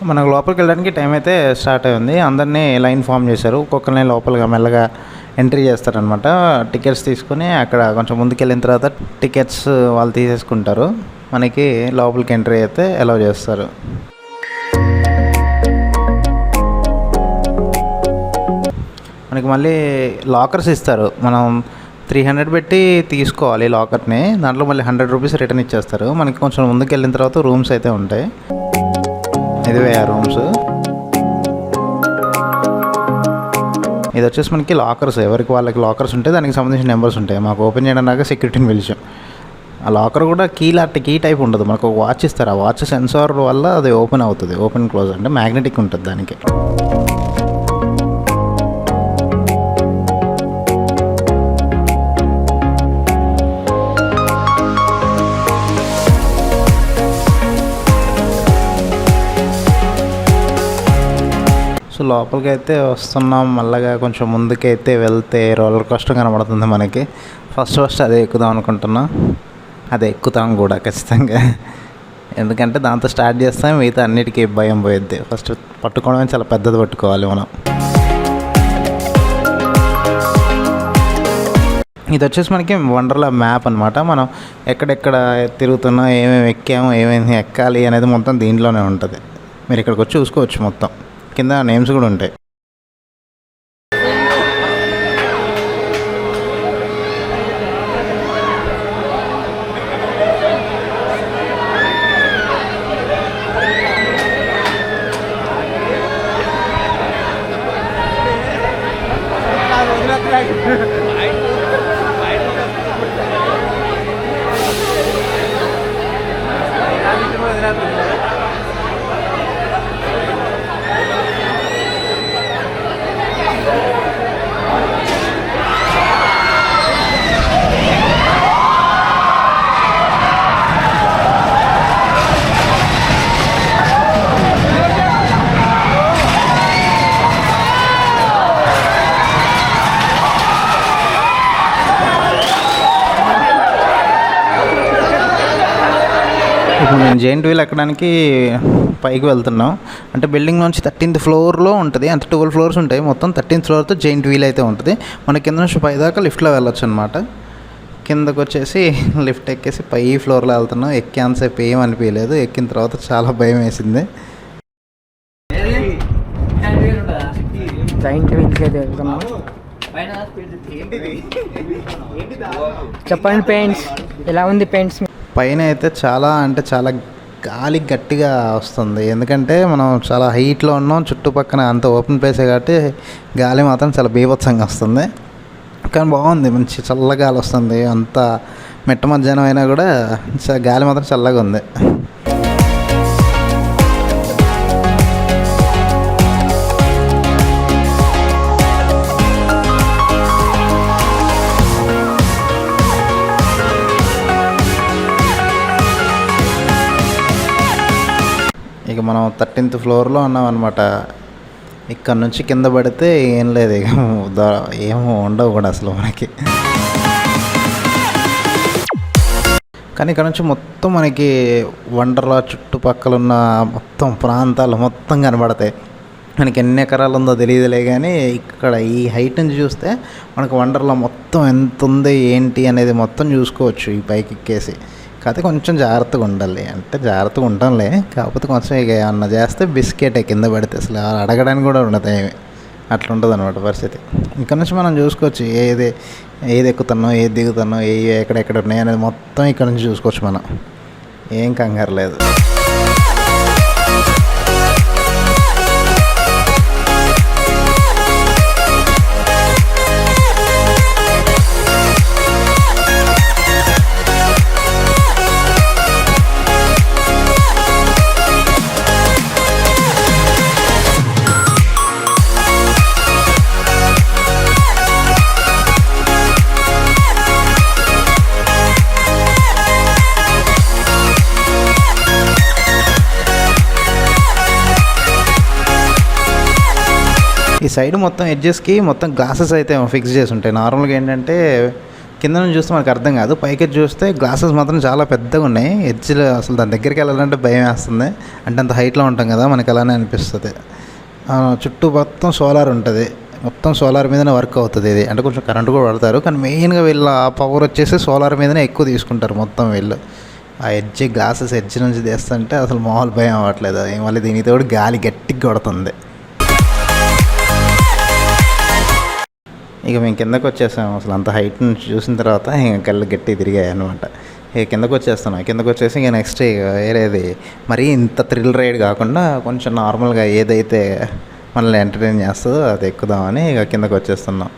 మనకు లోపలికి వెళ్ళడానికి టైం అయితే స్టార్ట్ అయింది. అందరినీ లైన్ ఫామ్ చేశారు. ఒక్కొక్కరిని లోపలిగా మెల్లగా ఎంట్రీ చేస్తారనమాట. టికెట్స్ తీసుకుని అక్కడ కొంచెం ముందుకు వెళ్ళిన తర్వాత టికెట్స్ వాళ్ళు తీసేసుకుంటారు. మనకి లోపలికి ఎంట్రీ అయితే అలౌ చేస్తారు. మనకి మళ్ళీ లాకర్స్ ఇస్తారు. మనం 300 పెట్టి తీసుకోవాలి లాకర్ని. దాంట్లో మళ్ళీ 100 రూపీస్ రిటర్న్ ఇచ్చేస్తారు. మనకి కొంచెం ముందుకు వెళ్ళిన తర్వాత రూమ్స్ అయితే ఉంటాయి. ఇదివే ఆ రూమ్స్. ఇది వచ్చేసి మనకి లాకర్స్. ఎవరికి వాళ్ళకి లాకర్స్ ఉంటాయి, దానికి సంబంధించిన నెంబర్స్ ఉంటాయి. మాకు ఓపెన్ చేయడానికి సెక్యూరిటీని పిలిచాం. ఆ లాకర్ కూడా కీ టైప్ ఉండదు. మనకు ఒక వాచ్ ఇస్తారు. ఆ వాచ్ సెన్సార్ వల్ల అది ఓపెన్ అవుతుంది. ఓపెన్ క్లోజ్ అంటే మ్యాగ్నెటిక్ ఉంటుంది దానికి. సో లోపలికి అయితే వస్తున్నాం. మళ్ళీ కొంచెం ముందుకైతే వెళ్తే రోలర్ కోస్టర్ కనబడుతుంది మనకి. ఫస్ట్ అదే ఎక్కుదాం అనుకుంటున్నా. అదే ఎక్కుతాం కూడా ఖచ్చితంగా. ఎందుకంటే దాంతో స్టార్ట్ చేస్తాం. మిగతా అన్నిటికీ భయం పోయిద్ది. ఫస్ట్ పట్టుకోవడమే చాలా పెద్దది పట్టుకోవాలి మనం. ఇది వచ్చేసి మనకి వండర్లా మ్యాప్ అనమాట. మనం ఎక్కడెక్కడ తిరుగుతున్నాం, ఏమేమి ఎక్కాము, ఏమేమి ఎక్కాలి అనేది మొత్తం దీంట్లోనే ఉంటుంది. మీరు ఇక్కడికి వచ్చి చూసుకోవచ్చు. మొత్తం కింద నేమ్స్ కూడా ఉంటాయి. ఇప్పుడు నేను జైంట్ వీల్ ఎక్కడానికి పైకి వెళ్తున్నాం. అంటే బిల్డింగ్ నుంచి 13th ఫ్లోర్లో ఉంటుంది. అంటే 12 ఫ్లోర్స్ ఉంటాయి. మొత్తం 13th ఫ్లోర్తో జైంట్ వీల్ అయితే ఉంటుంది. మన కింద నుంచి పై దాకా లిఫ్ట్లో వెళ్ళొచ్చు అనమాట. కిందకు వచ్చేసి లిఫ్ట్ ఎక్కేసి పై ఫ్లోర్లో వెళ్తున్నాం. ఎక్కేంతసేపు ఏం అనిపించలేదు. ఎక్కిన తర్వాత చాలా భయం వేసింది. జైంట్ వీల్కి అయితే వెళ్తున్నాం. చెప్పండి పెయింట్స్ ఎలా ఉంది? పెయింట్స్ పైన అయితే చాలా గాలి గట్టిగా వస్తుంది. ఎందుకంటే మనం చాలా హైట్లో ఉన్నాం. చుట్టుపక్కన అంత ఓపెన్ ప్లేసే కాబట్టి గాలి మాత్రం చాలా బీభత్సంగా వస్తుంది. కానీ బాగుంది. మంచి చల్లగా గాలి వస్తుంది. అంత మిట్ట మధ్యాహ్నం అయినా కూడా గాలి మాత్రం చల్లగా ఉంది. ఇక మనం 13th ఫ్లోర్లో ఉన్నాం అనమాట. ఇక్కడ నుంచి కింద పడితే ఏం లేదు. ఇక ఏమో ఉండవు కూడా అసలు మనకి. కానీ ఇక్కడ నుంచి మొత్తం మనకి వండర్లా చుట్టుపక్కల ఉన్న మొత్తం ప్రాంతాలు మొత్తం కనబడతాయి. మనకి ఎన్ని ఎకరాలు ఉందో తెలియదులే, కానీ ఇక్కడ ఈ హైట్ నుంచి చూస్తే మనకు వండర్లా మొత్తం ఎంత ఉంది ఏంటి అనేది మొత్తం చూసుకోవచ్చు ఈ పైకి ఎక్కేసి. కాకపోతే కొంచెం జాగ్రత్తగా ఉండాలి. అంటే జాగ్రత్తగా ఉంటాంలే, కాకపోతే కొంచెం ఇక ఏమన్నా చేస్తే బిస్కెట్ కింద పడితే అసలు అడగడానికి కూడా ఉండదు. ఏమి అట్లా ఉంటుంది అనమాట పరిస్థితి. ఇక్కడ నుంచి మనం చూసుకోవచ్చు ఏది ఎక్కుతున్నాం, ఏది దిగుతున్నాం, ఎక్కడెక్కడ ఉన్నాయి అనేది మొత్తం ఇక్కడ నుంచి చూసుకోవచ్చు మనం. ఏం కంగారు లేదు. ఈ సైడ్ మొత్తం ఎడ్జెస్కి మొత్తం గ్లాసెస్ అయితే ఫిక్స్ చేసి ఉంటాయి. నార్మల్గా ఏంటంటే కింద నుంచి చూస్తే మనకు అర్థం కాదు, పైకి చూస్తే గ్లాసెస్ మాత్రం చాలా పెద్దగా ఉన్నాయి. ఎడ్జ్లో అసలు దాని దగ్గరికి వెళ్ళాలంటే భయం వేస్తుంది. అంటే అంత హైట్లో ఉంటాం కదా, మనకి అలానే అనిపిస్తుంది. చుట్టూ మొత్తం సోలార్ ఉంటుంది, మొత్తం సోలార్ మీదనే వర్క్ అవుతుంది ఇది. అంటే కొంచెం కరెంట్ కూడా వాడతారు, కానీ మెయిన్గా వీళ్ళ పవర్ వచ్చేసి సోలార్ మీదనే ఎక్కువ తీసుకుంటారు మొత్తం వీళ్ళు. ఆ గ్లాసెస్ ఎడ్జ్ నుంచి తీస్తుంటే అసలు మామూలు భయం అవ్వట్లేదు. మళ్ళీ దీనికి తోడు గాలి గట్టిగా కొడుతుంది. ఇక మేము కిందకు వచ్చేసాము. అసలు అంత హైట్ నుంచి చూసిన తర్వాత ఇంకా కళ్ళు గట్టి తిరిగాయి అనమాట. ఇక కిందకు వచ్చేసి ఇక నెక్స్ట్ ఇక వేరేది మరీ ఇంత థ్రిల్ రైడ్ కాకుండా కొంచెం నార్మల్గా ఏదైతే మనల్ని ఎంటర్టైన్ చేస్తుందో అది ఎక్కుదామని ఇక కిందకు వచ్చేస్తున్నాం.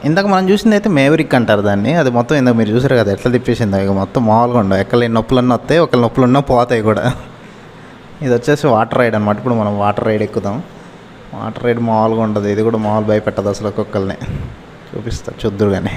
ఇందాక మనం చూసింది అయితే మేవరిక్ అంటారు దాన్ని. అది మొత్తం ఇందాక మీరు చూసారు కదా ఎట్లా తిప్పేసిందో. ఇక మొత్తం మామూలుగా ఉండవు, ఎక్కడ నొప్పులన్నీ వస్తాయి, ఒకళ్ళ నొప్పులున్నా పోతాయి కూడా. ఇది వచ్చేసి వాటర్ రైడ్ అనమాట. ఇప్పుడు మనం వాటర్ రైడ్ ఎక్కుదాం. వాటర్ రైడ్ మామూలుగా ఉంటుంది, ఇది కూడా మామూలు భయపెట్టదు అసలు. ఒక్కొక్కరిని చూపిస్తా చూద్దురు కానీ.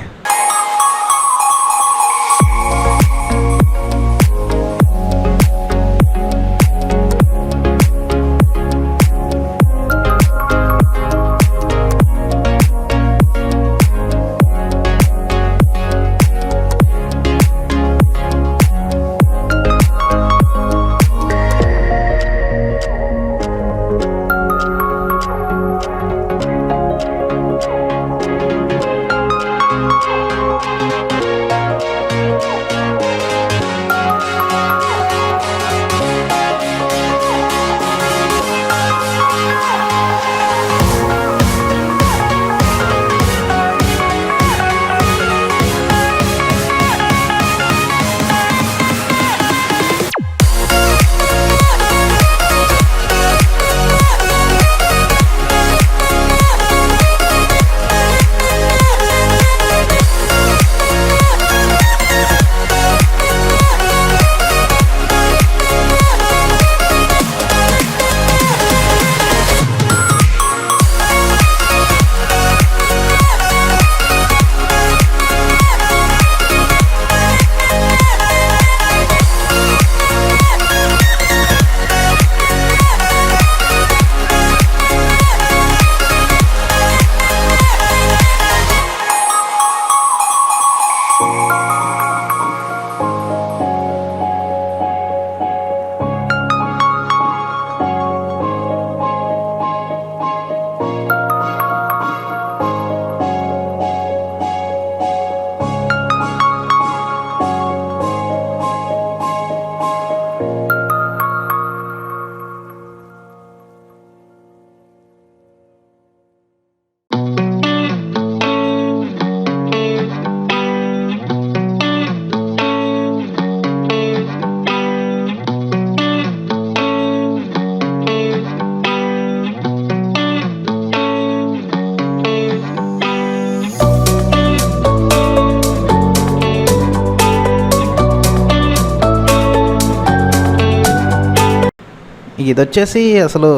ఇది వచ్చేసి అసలు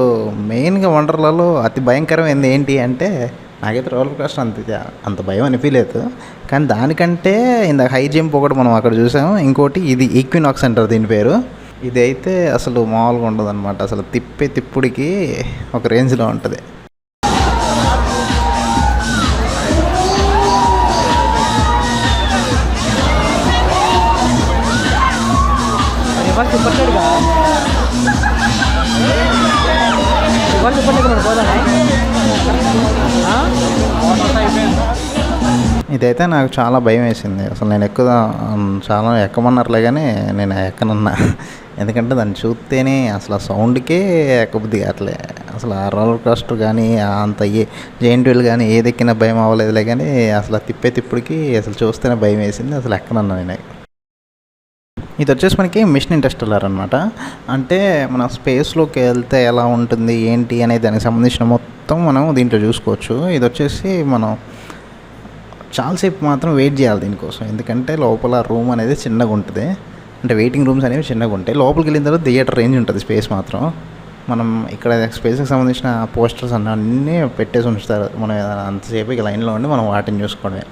మెయిన్గా వండర్లలో అతి భయంకరమైనది ఏంటి అంటే నాకైతే రోలర్ కోస్టర్ అంత భయం అనిపించలేదు. కానీ దానికంటే ఇందాక హై జంప్ ఒకటి మనం అక్కడ చూసాము, ఇంకోటి ఇది ఈక్వినాక్స్ అంటారు దీని పేరు. ఇది అయితే అసలు మామూలుగా ఉండదు అనమాట. అసలు తిప్పుడికి ఒక రేంజ్లో ఉంటుంది. ఇదైతే నాకు చాలా భయం వేసింది. అసలు నేను చాలా ఎక్కమన్నారులే కానీ నేను ఎక్కనన్నా. ఎందుకంటే దాన్ని చూస్తేనే అసలు ఆ సౌండ్కే ఎక్కబుద్ధి కావట్లే. అసలు ఆ రోలర్ కోస్టర్ కానీ అంత జైంట్ వీల్ కానీ ఏది ఎక్కినా భయం అవ్వలేదులే, కానీ అసలు తిప్పుడికి అసలు చూస్తేనే భయం వేసింది. అసలు ఎక్కనన్నా నేను. ఇది వచ్చేసి మనకి మిషన్ ఇంటర్స్టెల్లార్ అనమాట. అంటే మన స్పేస్లోకి వెళ్తే ఎలా ఉంటుంది ఏంటి అనే దానికి సంబంధించిన మొత్తం మనం దీంట్లో చూసుకోవచ్చు. ఇది వచ్చేసి మనం చాలాసేపు మాత్రం వెయిట్ చేయాలి దీనికోసం. ఎందుకంటే లోపల రూమ్ అనేది చిన్నగా ఉంటుంది. అంటే వెయిటింగ్ రూమ్స్ అనేవి చిన్నగా ఉంటాయి. లోపలికి వెళ్ళిన తర్వాత థియేటర్ రేంజ్ ఉంటుంది స్పేస్ మాత్రం. మనం ఇక్కడ స్పేస్కి సంబంధించిన పోస్టర్స్ అన్నీ పెట్టేసి ఉంచుతారు. మనం అంతసేపు ఇక లైన్లో ఉండి మనం వాటిని చూసుకోవడమే.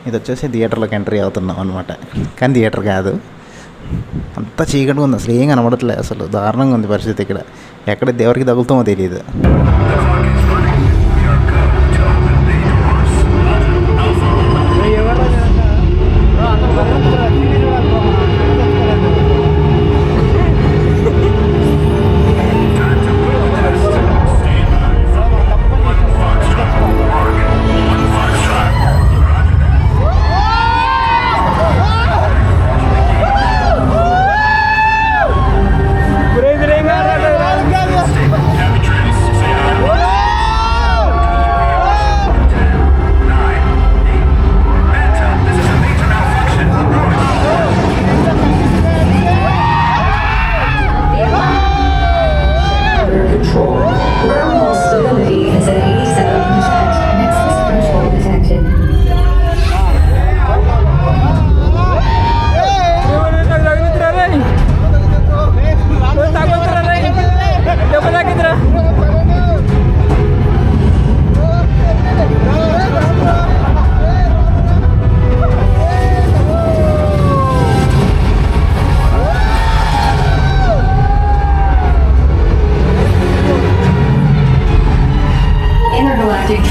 ఇది వచ్చేసి థియేటర్లోకి ఎంట్రీ అవుతున్నాం అనమాట. కానీ థియేటర్ కాదు, అంత చీకటిగా ఉంది. అసలు ఏం కనబడట్లేదు. అసలు దారుణంగా ఉంది పరిస్థితి. ఇక్కడ ఎక్కడ దేవుడికి తగులుతామో తెలియదు.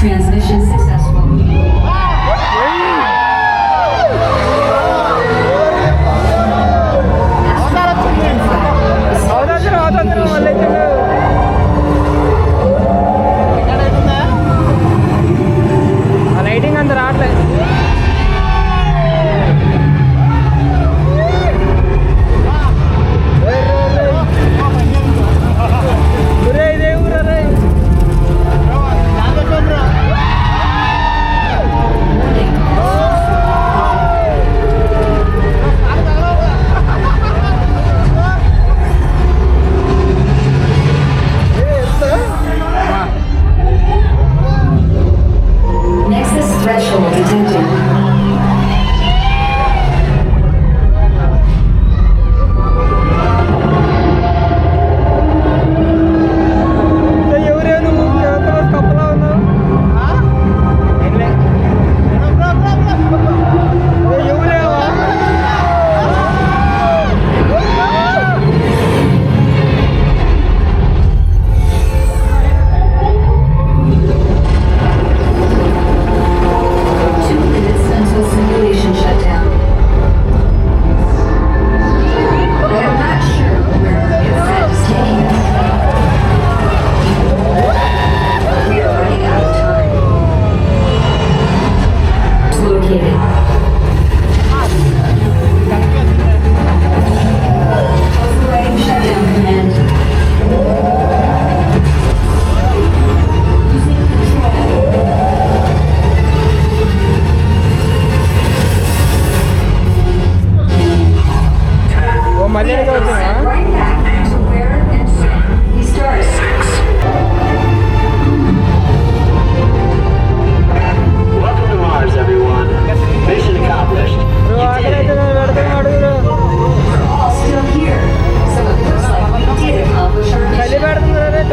Transmission successful. లైటింగ్ అంత రావట్లేదు.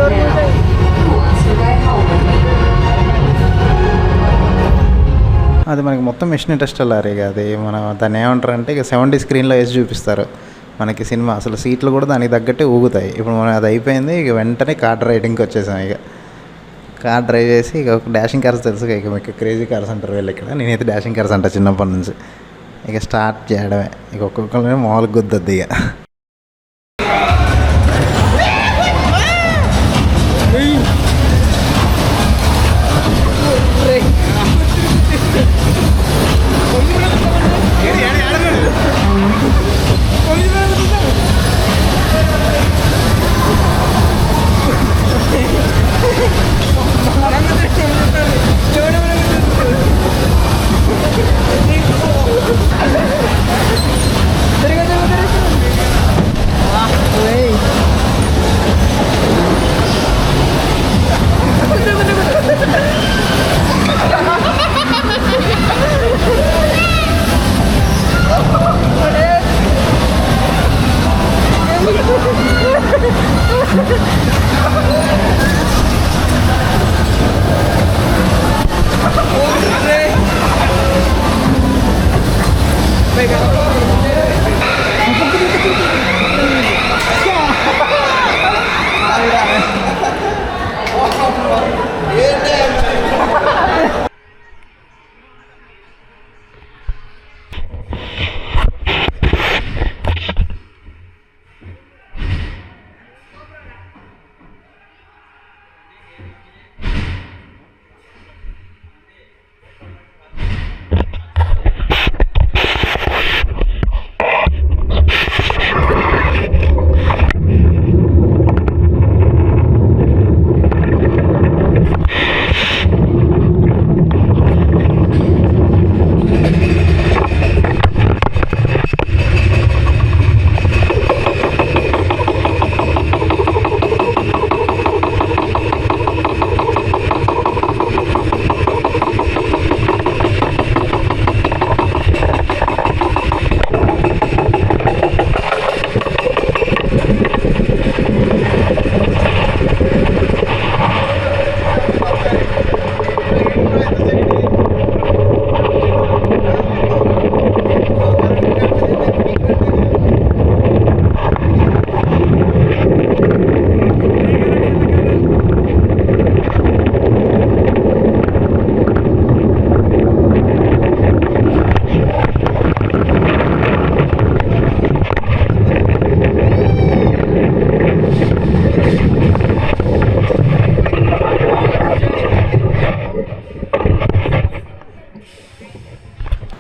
డోర్ తీసేయ్. అది మనకి మొత్తం మిషన్ ఇంటర్స్టెల్లార్ ఇక అది మనం దాన్ని ఏమంటారు అంటే ఇక 70 స్క్రీన్లో వేసి చూపిస్తారు మనకి సినిమా. అసలు సీట్లు కూడా దానికి తగ్గట్టే ఊగుతాయి. ఇప్పుడు మనం అది అయిపోయింది, ఇక వెంటనే కార్ రైడింగ్కి వచ్చేసాం. ఇక కార్ డ్రైవ్ చేసి ఇక డాషింగ్ కార్స్ తెలుసు ఇక మీకు క్రేజీ కార్స్ అంటారు వీళ్ళు ఇక్కడ. నేనైతే డాషింగ్ కార్స్ అంటా చిన్నప్పటి నుంచి. ఇక స్టార్ట్ చేయడమే, ఇక ఒక్కొక్కరినే మామూలుగా గుద్దద్ది ఇక.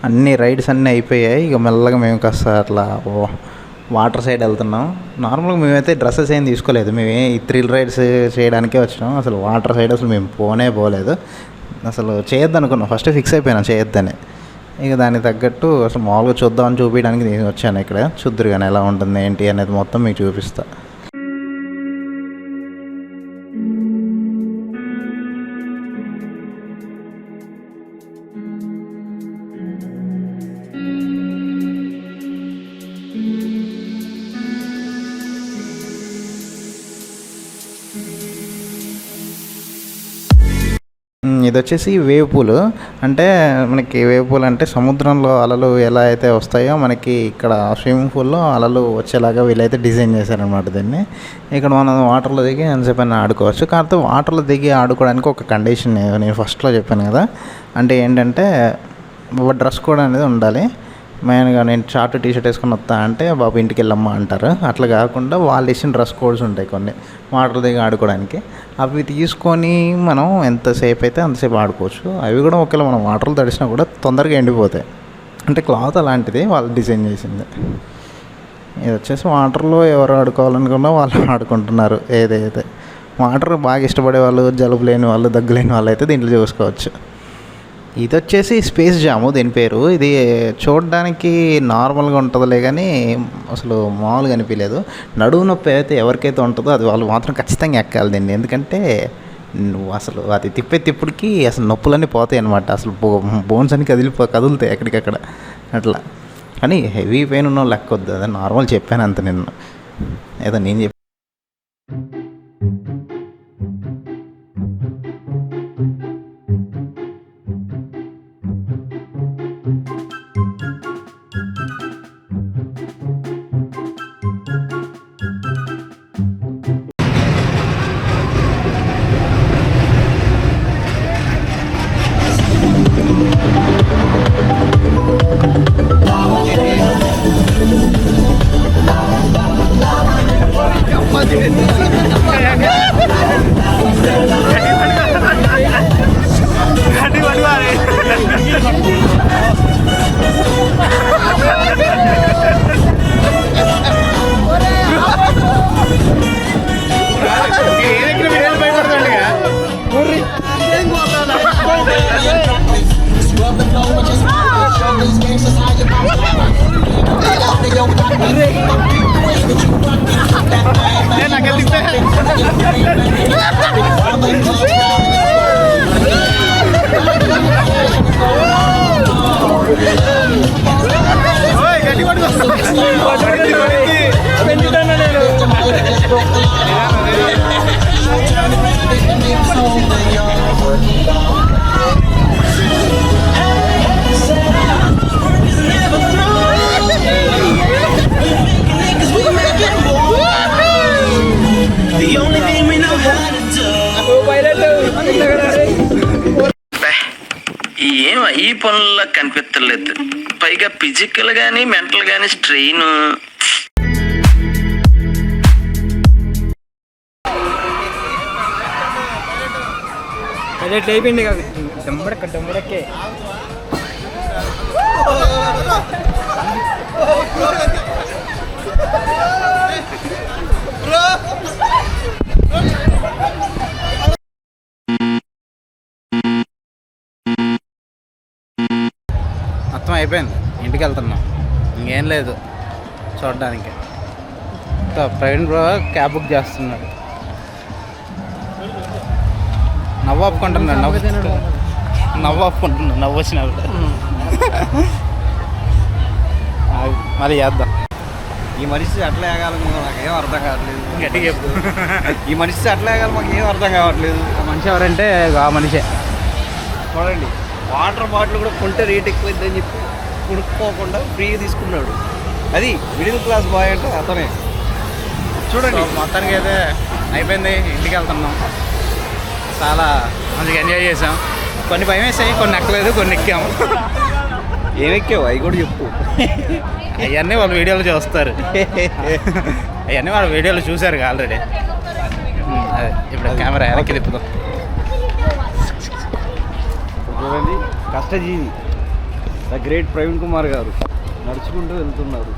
అన్ని రైడ్స్ అన్నీ అయిపోయాయి. ఇక మెల్లగా మేము కాస్త అట్లా వాటర్ సైడ్ వెళ్తున్నాం. నార్మల్గా మేమైతే డ్రెస్సెస్ ఏం తీసుకోలేదు, మేము ఈ థ్రిల్ రైడ్స్ చేయడానికే వచ్చినాం. అసలు వాటర్ సైడ్ అసలు మేము పోలేదు. అసలు చేయొద్దు అనుకున్నాం, ఫస్ట్ ఫిక్స్ అయిపోయినాం చేయొద్దని. ఇక దానికి తగ్గట్టు అసలు మామూలుగా చూద్దామని చూపించడానికి నేను వచ్చాను. ఇక్కడ చూద్దరు కానీ ఎలా ఉంటుంది ఏంటి అనేది మొత్తం మీకు చూపిస్తా. ఇది వచ్చేసి వేవ్ పూల్. అంటే మనకి వేవ్ పూల్ అంటే సముద్రంలో అలలు ఎలా అయితే వస్తాయో మనకి ఇక్కడ స్విమ్మింగ్ పూల్లో అలలు వచ్చేలాగా వీళ్ళైతే డిజైన్ చేశారనమాట దీన్ని. ఇక్కడ మనం వాటర్లో దిగి ఎంతసేపు అయినా ఆడుకోవచ్చు. కాకపోతే వాటర్లో దిగి ఆడుకోవడానికి ఒక కండిషన్ నేను ఫస్ట్లో చెప్పాను కదా, అంటే ఏంటంటే డ్రెస్ కోడ్ అనేది ఉండాలి. మెయిన్గా నేను షార్ట్ టీషర్ట్ వేసుకొని వస్తా అంటే బాబు ఇంటికి వెళ్ళమ్మా అంటారు. అట్లా కాకుండా వాళ్ళు ఇచ్చిన డ్రెస్ కోడ్స్ ఉంటాయి కొన్ని వాటర్ దిగి ఆడుకోవడానికి. అవి తీసుకొని మనం ఎంతసేపు అయితే అంతసేపు ఆడుకోవచ్చు. అవి కూడా ఒకవేళ మనం వాటర్లో తడిసినా కూడా తొందరగా ఎండిపోతాయి. అంటే క్లాత్ అలాంటిది వాళ్ళు డిజైన్ చేసింది. ఇది వచ్చేసి వాటర్లో ఎవరు ఆడుకోవాలనుకున్నా వాళ్ళు ఆడుకుంటున్నారు. ఏదైతే వాటర్ బాగా ఇష్టపడే వాళ్ళు, జలుబు లేని వాళ్ళు, దగ్గు లేని వాళ్ళు అయితే దీంట్లో చూసుకోవచ్చు. ఇది వచ్చేసి స్పేస్ జాము దీని పేరు. ఇది చూడడానికి నార్మల్గా ఉంటుందిలే కానీ అసలు మామూలుగా అనిపించలేదు. నడుము నొప్పి అయితే ఎవరికైతే ఉంటుందో అది వాళ్ళు మాత్రం ఖచ్చితంగా ఎక్కాలి దీన్ని. ఎందుకంటే నువ్వు అసలు అది తిప్పటికి అసలు నొప్పులన్నీ పోతాయి అనమాట. అసలు బోన్స్ అన్ని కదులుతాయి ఎక్కడికక్కడ అట్లా. కానీ హెవీ పెయిన్ ఉన్న వాళ్ళు ఎక్కొద్దు, అదే నార్మల్ చెప్పాను అంత నిన్న ఏదో నేను ఏం ఈ పనుల్లో కనిపించలేదు. పైగా ఫిజికల్ గానీ మెంటల్ గానీ స్ట్రెయిన్. పైలట్ అయిపోయింది కాదు, దమ్మడకే. మొత్తం అయిపోయింది, ఇంటికి వెళ్తున్నాం. ఇంకేం లేదు చూడడానికి. ప్రవీణ్ బ్రో క్యాబ్ బుక్ చేస్తున్నాడు. నవ్వు ఆపుకుంటున్నాడు, నవ్వు వచ్చినాడు. మరి చేద్దాం. ఈ మనిషి అట్లా వేయగలం నాకేం అర్థం కావట్లేదు. గట్టిగా చెప్పు. ఈ మనిషి అట్లా వేయగలం మాకు ఏం అర్థం కావట్లేదు. ఆ మనిషి ఎవరంటే ఆ మనిషే. చూడండి, వాటర్ బాటిల్ కూడా కొంటే రేట్ ఎక్కువైందని చెప్పి కొనుక్కోకుండా ఫ్రీగా తీసుకున్నాడు. అది మిడిల్ క్లాస్ బాయ్ అంటే అతనే. చూడండి, మొత్తానికి అయితే అయిపోయింది, ఇంటికి వెళ్తున్నాం. చాలా మంచిగా ఎంజాయ్ చేసాం. కొన్ని భయం వేసాయి, కొన్ని ఎక్కలేదు, కొన్ని ఎక్కాము. ఏమెక్కావు అవి కూడా చెప్పు. అవన్నీ వాళ్ళు వీడియోలో చూస్తారు. అవన్నీ వాళ్ళ వీడియోలో చూశారు ఆల్రెడీ. అదే ఇప్పుడు కెమెరా వెనక్కి తిప్పుదాం. చూడండి, కష్టజీవి ద గ్రేట్ ప్రవీణ్ కుమార్ గారు నడుచుకుంటూ వెళ్తున్నారు.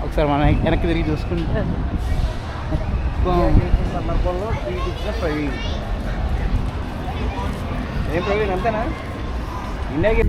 ఒకసారి మనం వెనక్కి తిరిగి చూసుకుంటే సందర్భంలో ట్రీట్ ఇచ్చిన ప్రవీణ్. ఏం ప్రవీణ్ అంతేనా? ఇండియాకి